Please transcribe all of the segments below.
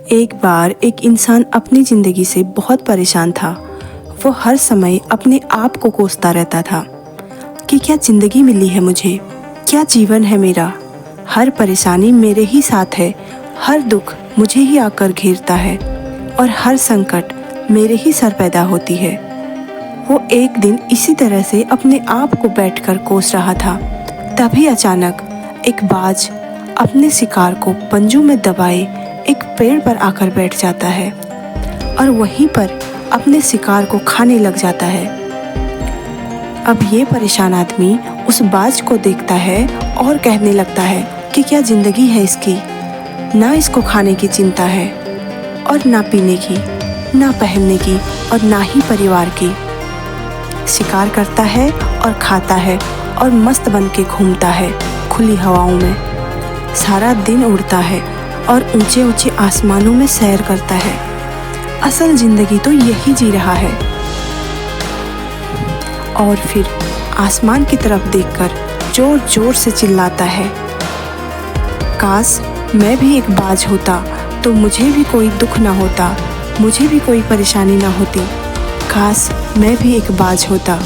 एक बार एक इंसान अपनी ज़िंदगी से बहुत परेशान था। वो हर समय अपने आप को कोसता रहता था कि क्या ज़िंदगी मिली है मुझे, क्या जीवन है मेरा। हर परेशानी मेरे ही साथ है, हर दुख मुझे ही आकर घेरता है और हर संकट मेरे ही सर पैदा होती है। वो एक दिन इसी तरह से अपने आप को बैठकर कोस रहा था। तभी अचानक एक बाज अपने शिकार को पंजों में दबाए एक पेड़ पर आकर बैठ जाता है और वहीं पर अपने शिकार को खाने लग जाता है। अब ये परेशान आदमी उस बाज को देखता है और कहने लगता है कि क्या ज़िंदगी है इसकी, ना इसको खाने की चिंता है और ना पीने की, ना पहनने की और ना ही परिवार की। शिकार करता है और खाता है और मस्त बन के घूमता है खुली हवाओं में। सारा दिन उड़ता है और ऊंचे ऊंचे आसमानों में सैर करता है। असल जिंदगी तो यही जी रहा है। और फिर आसमान की तरफ देखकर जोर जोर से चिल्लाता है, काश मैं भी एक बाज होता तो मुझे भी कोई दुख ना होता, मुझे भी कोई परेशानी ना होती। काश मैं भी एक बाज होता।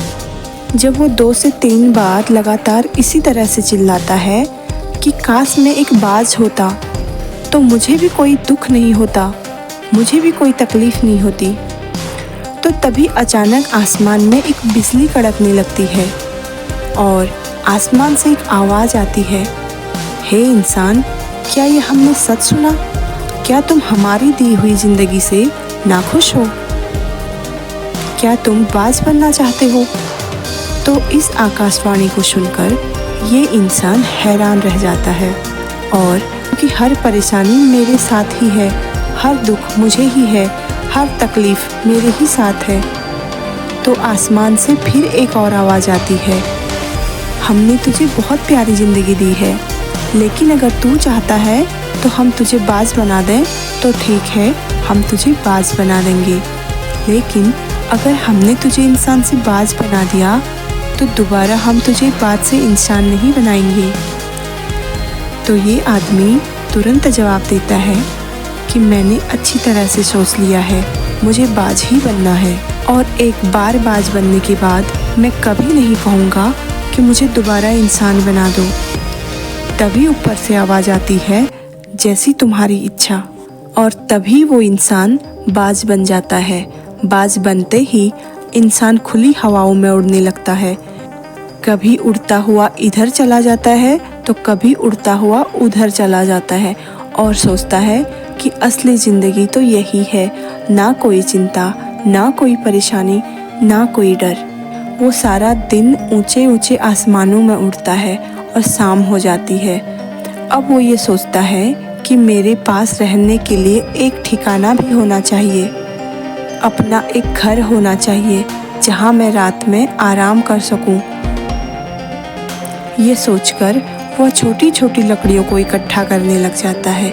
जब वो 2 से 3 बार लगातार इसी तरह से चिल्लाता है कि काश मैं एक बाज होता तो मुझे भी कोई दुख नहीं होता, मुझे भी कोई तकलीफ़ नहीं होती, तो तभी अचानक आसमान में एक बिजली कड़कने लगती है और आसमान से एक आवाज़ आती है, हे इंसान, क्या ये हमने सच सुना? क्या तुम हमारी दी हुई ज़िंदगी से नाखुश हो? क्या तुम बाज बनना चाहते हो? तो इस आकाशवाणी को सुनकर ये इंसान हैरान रह जाता है और क्योंकि हर परेशानी मेरे साथ ही है, हर दुख मुझे ही है, हर तकलीफ़ मेरे ही साथ है। तो आसमान से फिर एक और आवाज़ आती है, हमने तुझे बहुत प्यारी ज़िंदगी दी है, लेकिन अगर तू चाहता है तो हम तुझे बाज बना दें तो ठीक है, हम तुझे बाज बना देंगे। लेकिन अगर हमने तुझे इंसान से बाज बना दिया तो दोबारा हम तुझे बाज से इंसान नहीं बनाएंगे। तो ये आदमी तुरंत जवाब देता है कि मैंने अच्छी तरह से सोच लिया है, मुझे बाज ही बनना है और एक बार बाज बनने के बाद मैं कभी नहीं कहूँगा कि मुझे दोबारा इंसान बना दो। तभी ऊपर से आवाज़ आती है, जैसी तुम्हारी इच्छा, और तभी वो इंसान बाज बन जाता है। बाज बनते ही इंसान खुली हवाओं में उड़ने लगता है। कभी उड़ता हुआ इधर चला जाता है तो कभी उड़ता हुआ उधर चला जाता है और सोचता है कि असली ज़िंदगी तो यही है, ना कोई चिंता, ना कोई परेशानी, ना कोई डर। वो सारा दिन ऊंचे ऊंचे आसमानों में उड़ता है और शाम हो जाती है। अब वो ये सोचता है कि मेरे पास रहने के लिए एक ठिकाना भी होना चाहिए, अपना एक घर होना चाहिए जहाँ मैं रात में आराम कर सकूं। ये सोचकर वह छोटी छोटी लकड़ियों को इकट्ठा करने लग जाता है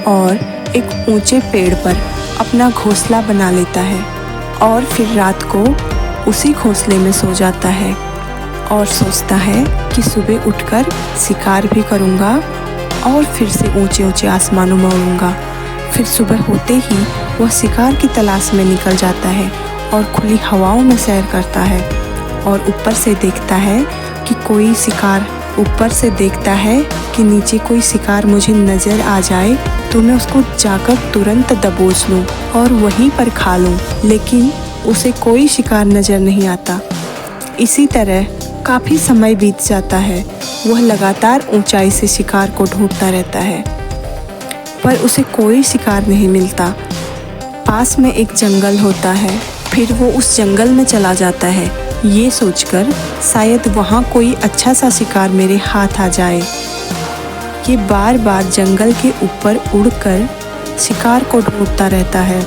और एक ऊंचे पेड़ पर अपना घोंसला बना लेता है और फिर रात को उसी घोंसले में सो जाता है और सोचता है कि सुबह उठकर शिकार भी करूँगा और फिर से ऊंचे ऊंचे आसमानों में उड़ूँगा। फिर सुबह होते ही वह शिकार की तलाश में निकल जाता है और खुली हवाओं में सैर करता है और ऊपर से देखता है कि कोई शिकार, ऊपर से देखता है कि नीचे कोई शिकार मुझे नज़र आ जाए तो मैं उसको जाकर तुरंत दबोच लूँ और वहीं पर खा लूँ। लेकिन उसे कोई शिकार नज़र नहीं आता। इसी तरह काफ़ी समय बीत जाता है। वह लगातार ऊंचाई से शिकार को ढूंढता रहता है पर उसे कोई शिकार नहीं मिलता। पास में एक जंगल होता है, फिर वो उस जंगल में चला जाता है ये सोचकर शायद वहाँ कोई अच्छा सा शिकार मेरे हाथ आ जाए। ये बार बार जंगल के ऊपर उड़कर शिकार को ढूंढता रहता है,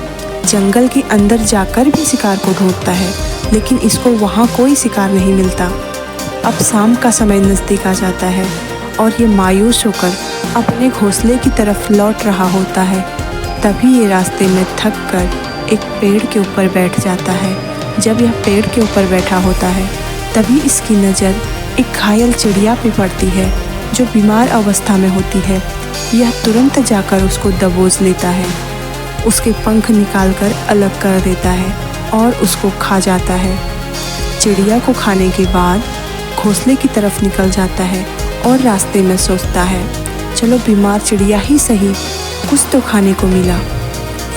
जंगल के अंदर जाकर भी शिकार को ढूंढता है, लेकिन इसको वहाँ कोई शिकार नहीं मिलता। अब शाम का समय नज़दीक आ जाता है और ये मायूस होकर अपने घोंसले की तरफ लौट रहा होता है। तभी ये रास्ते में थक कर एक पेड़ के ऊपर बैठ जाता है। जब यह पेड़ के ऊपर बैठा होता है तभी इसकी नज़र एक घायल चिड़िया पे पड़ती है जो बीमार अवस्था में होती है। यह तुरंत जाकर उसको दबोच लेता है उसके पंख निकालकर अलग कर देता है और उसको खा जाता है। चिड़िया को खाने के बाद घोंसले की तरफ निकल जाता है और रास्ते में सोचता है, चलो बीमार चिड़िया ही सही, कुछ तो खाने को मिला।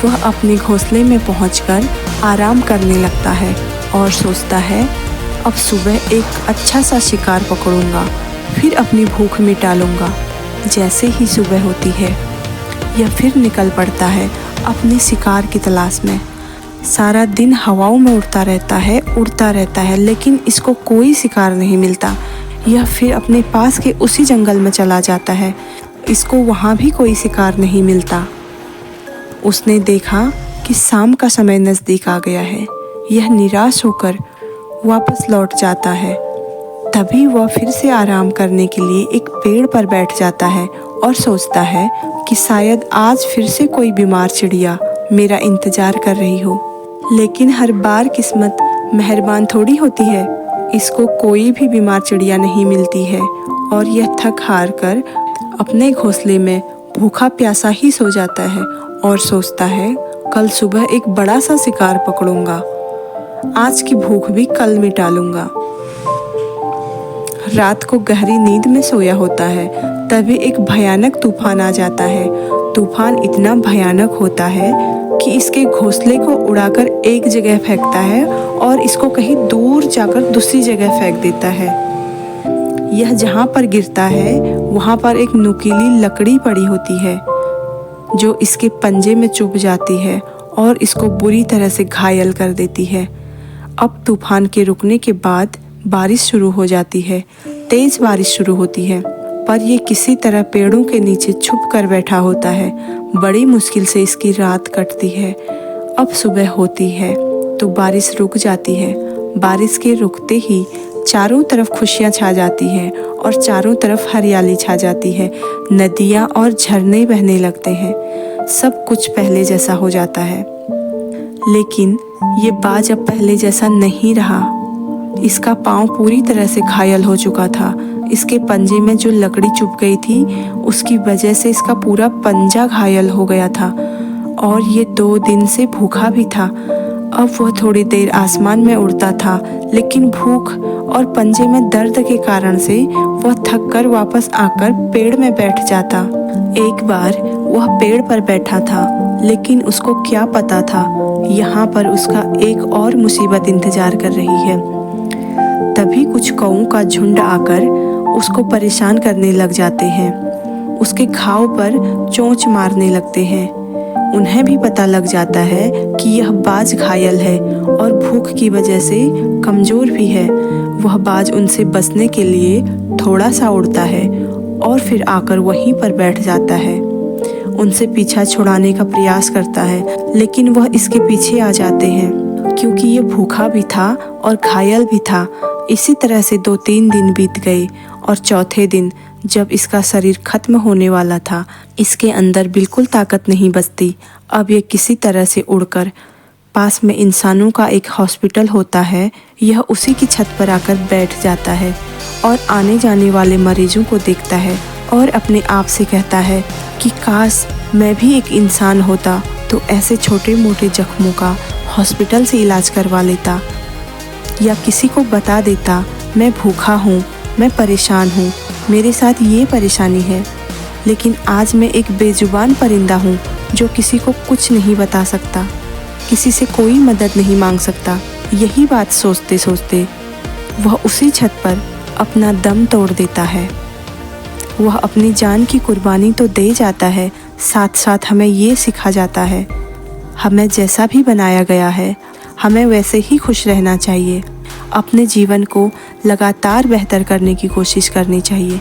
वह अपने घोंसले में पहुंचकर आराम करने लगता है और सोचता है, अब सुबह एक अच्छा सा शिकार पकड़ूंगा, फिर अपनी भूख मिटा लूँगा। जैसे ही सुबह होती है, यह फिर निकल पड़ता है अपने शिकार की तलाश में। सारा दिन हवाओं में उड़ता रहता है, लेकिन इसको कोई शिकार नहीं मिलता। यह फिर अपने पास के उसी जंगल में चला जाता है। इसको वहाँ भी कोई शिकार नहीं मिलता। उसने देखा कि शाम का समय नज़दीक आ गया है। यह निराश होकर वापस लौट जाता है। तभी वह फिर से आराम करने के लिए एक पेड़ पर बैठ जाता है और सोचता है कि शायद आज फिर से कोई बीमार चिड़िया मेरा इंतज़ार कर रही हो। लेकिन हर बार किस्मत मेहरबान थोड़ी होती है। इसको कोई भी बीमार चिड़िया नहीं मिलती है और यह थक हार कर अपने घोंसले में भूखा प्यासा ही सो जाता है और सोचता है, कल सुबह एक बड़ा सा शिकार पकड़ूंगा, आज की भूख भी कल मिटा लूंगा। रात को गहरी नींद में सोया होता है, तभी एक भयानक तूफान आ जाता है। तूफान इतना भयानक होता है कि इसके घोंसले को उड़ाकर एक जगह फेंकता है और इसको कहीं दूर जाकर दूसरी जगह फेंक देता है। यह जहाँ पर गिरता है वहाँ पर एक नुकीली लकड़ी पड़ी होती है जो इसके पंजे में चुभ जाती है और इसको बुरी तरह से घायल कर देती है। अब तूफान के रुकने के बाद बारिश शुरू हो जाती है। तेज बारिश शुरू होती है, पर यह किसी तरह पेड़ों के नीचे छुप कर बैठा होता है। बड़ी मुश्किल से इसकी रात कटती है। अब सुबह होती है तो बारिश रुक जाती है। बारिश के रुकते ही चारों तरफ खुशियाँ छा जाती हैं और चारों तरफ हरियाली छा जाती है। नदियाँ और झरने बहने लगते हैं। सब कुछ पहले जैसा हो जाता है। लेकिन ये बाज अब पहले जैसा नहीं रहा। इसका पाँव पूरी तरह से घायल हो चुका था। इसके पंजे में जो लकड़ी चुभ गई थी उसकी वजह से इसका पूरा पंजा घायल हो गया था और ये 2 दिन से भूखा भी था। अब वह थोड़ी देर आसमान में उड़ता था, लेकिन भूख और पंजे में दर्द के कारण से वह थक कर वापस आकर पेड़ में बैठ जाता। एक बार वह पेड़ पर बैठा था, लेकिन उसको क्या पता था यहाँ पर उसका एक और मुसीबत इंतजार कर रही है। तभी कुछ कौओं का झुंड आकर उसको परेशान करने लग जाते हैं। उसके घाव पर चोंच मारने लगते हैं। उन्हें भी पता लग जाता है कि यह बाज घायल है और भूख की वजह से कमज़ोर भी है। वह बाज उनसे बचने के लिए थोड़ा सा उड़ता है और फिर आकर वहीं पर बैठ जाता है। उनसे पीछा छुड़ाने का प्रयास करता है, लेकिन वह इसके पीछे आ जाते हैं क्योंकि ये भूखा भी था और घायल भी था। इसी तरह से 2-3 दिन बीत गए और चौथे दिन जब इसका शरीर खत्म होने वाला था, इसके अंदर बिल्कुल ताकत नहीं बचती। अब ये किसी तरह से उड़कर पास में इंसानों का एक हॉस्पिटल होता है, यह उसी की छत पर आकर बैठ जाता है और आने जाने वाले मरीजों को देखता है और अपने आप से कहता है कि काश मैं भी एक इंसान होता तो ऐसे छोटे मोटे जख्मों का हॉस्पिटल से इलाज करवा लेता, या किसी को बता देता मैं भूखा हूँ, मैं परेशान हूँ, मेरे साथ ये परेशानी है। लेकिन आज मैं एक बेजुबान परिंदा हूँ जो किसी को कुछ नहीं बता सकता, किसी से कोई मदद नहीं मांग सकता। यही बात सोचते सोचते वह उसी छत पर अपना दम तोड़ देता है। वह अपनी जान की कुर्बानी तो दे जाता है, साथ साथ हमें ये सिखा जाता है हमें जैसा भी बनाया गया है हमें वैसे ही खुश रहना चाहिए। अपने जीवन को लगातार बेहतर करने की कोशिश करनी चाहिए।